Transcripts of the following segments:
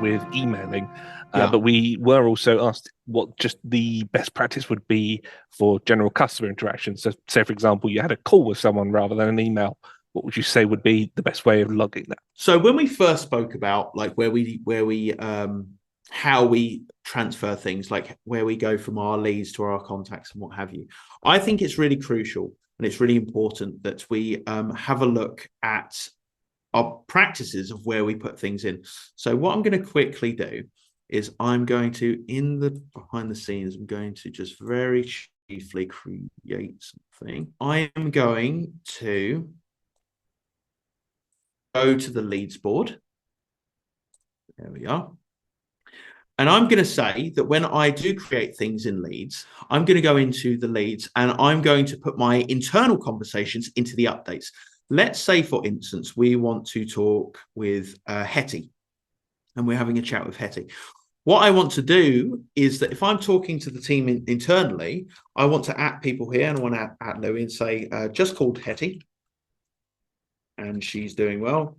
with emailing, Yeah. but we were also asked what just the best practice would be for general customer interaction. So, say for example, you had a call with someone rather than an email. What would you say would be the best way of logging that? So when we first spoke about like how we transfer things, like where we go from our leads to our contacts and what have you, I think it's really crucial and it's really important that we have a look at our practices of where we put things in. So what I'm going to quickly do is I'm going to, behind the scenes, I'm going to just very chiefly create something. I am going to go to the leads board. There we are. And I'm going to say that when I do create things in leads, I'm going to go into the leads and I'm going to put my internal conversations into the updates. Let's say, for instance, we want to talk with Hetty and we're having a chat with Hetty. What I want to do is that if I'm talking to the team internally, I want to at people here and I want to at Louis and say, just called Hetty and she's doing well.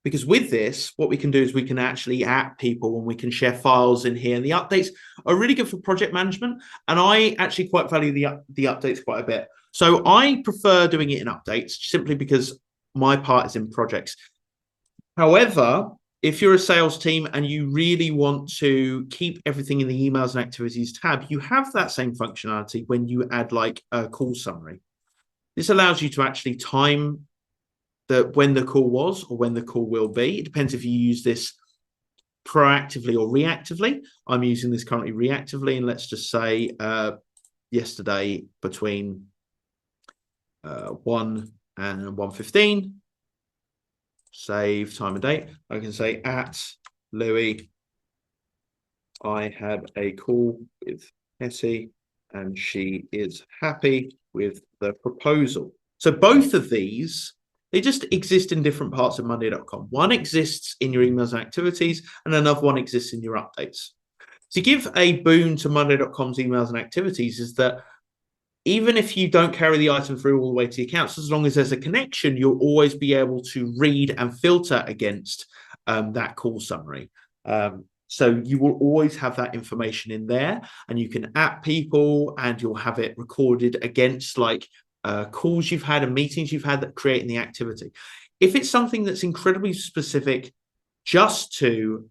Because with this, what we can do is we can actually at people and we can share files in here. And the updates are really good for project management. And I actually quite value the updates quite a bit. So I prefer doing it in updates simply because my part is in projects. However, if you're a sales team and you really want to keep everything in the emails and activities tab, you have that same functionality when you add like a call summary. This allows you to actually time when the call was or when the call will be. It depends if you use this proactively or reactively. I'm using this currently reactively, and let's just say yesterday between 1 and 1:15. Save time and date. I can say at Louis, I had a call with Hetty and she is happy with the proposal. So both of these, they just exist in different parts of Monday.com. One exists in your emails and activities, and another one exists in your updates. To give a boon to Monday.com's emails and activities is that even if you don't carry the item through all the way to the accounts, as long as there's a connection, you'll always be able to read and filter against that call summary. So you will always have that information in there, and you can at people and you'll have it recorded against like calls you've had and meetings you've had that create in the activity. If it's something that's incredibly specific just to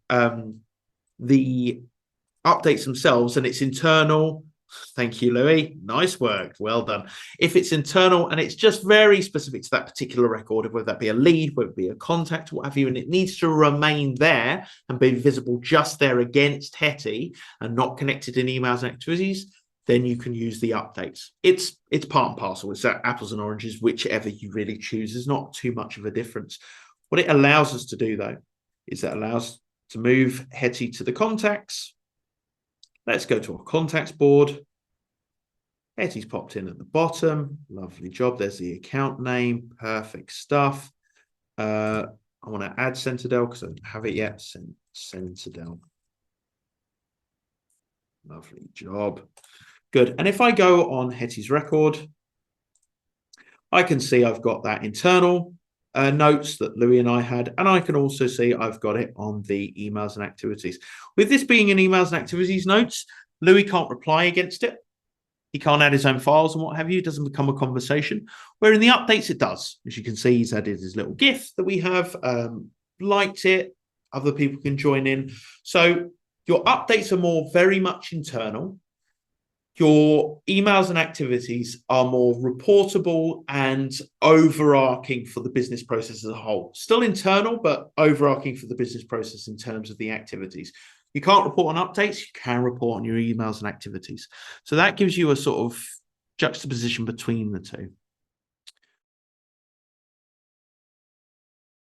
the updates themselves and it's internal, thank you, Louis, nice work, well done. If it's internal and it's just very specific to that particular record, whether that be a lead, whether it be a contact, what have you, and it needs to remain there and be visible just there against Hetty and not connected in emails and activities, then you can use the updates. It's part and parcel. It's apples and oranges, whichever you really choose. There's not too much of a difference. What it allows us to do, though, is that allows us to move Hetty to the contacts. Let's go to our contacts board. Hetty's popped in at the bottom. Lovely job. There's the account name. Perfect stuff. I want to add Centerdell because I don't have it yet. Centerdell. Lovely job. Good. And if I go on Hetty's record, I can see I've got that internal notes that Louis and I had, and I can also see I've got it on the emails and activities. With this being an emails and activities notes, Louis can't reply against it. He can't add his own files and what have you. It doesn't become a conversation. Where in the updates, it does. As you can see, he's added his little GIF that we have, liked it. Other people can join in. So your updates are very much internal. Your emails and activities are more reportable and overarching for the business process as a whole. Still internal, but overarching for the business process in terms of the activities. You can't report on updates. You can report on your emails and activities. So that gives you a sort of juxtaposition between the two.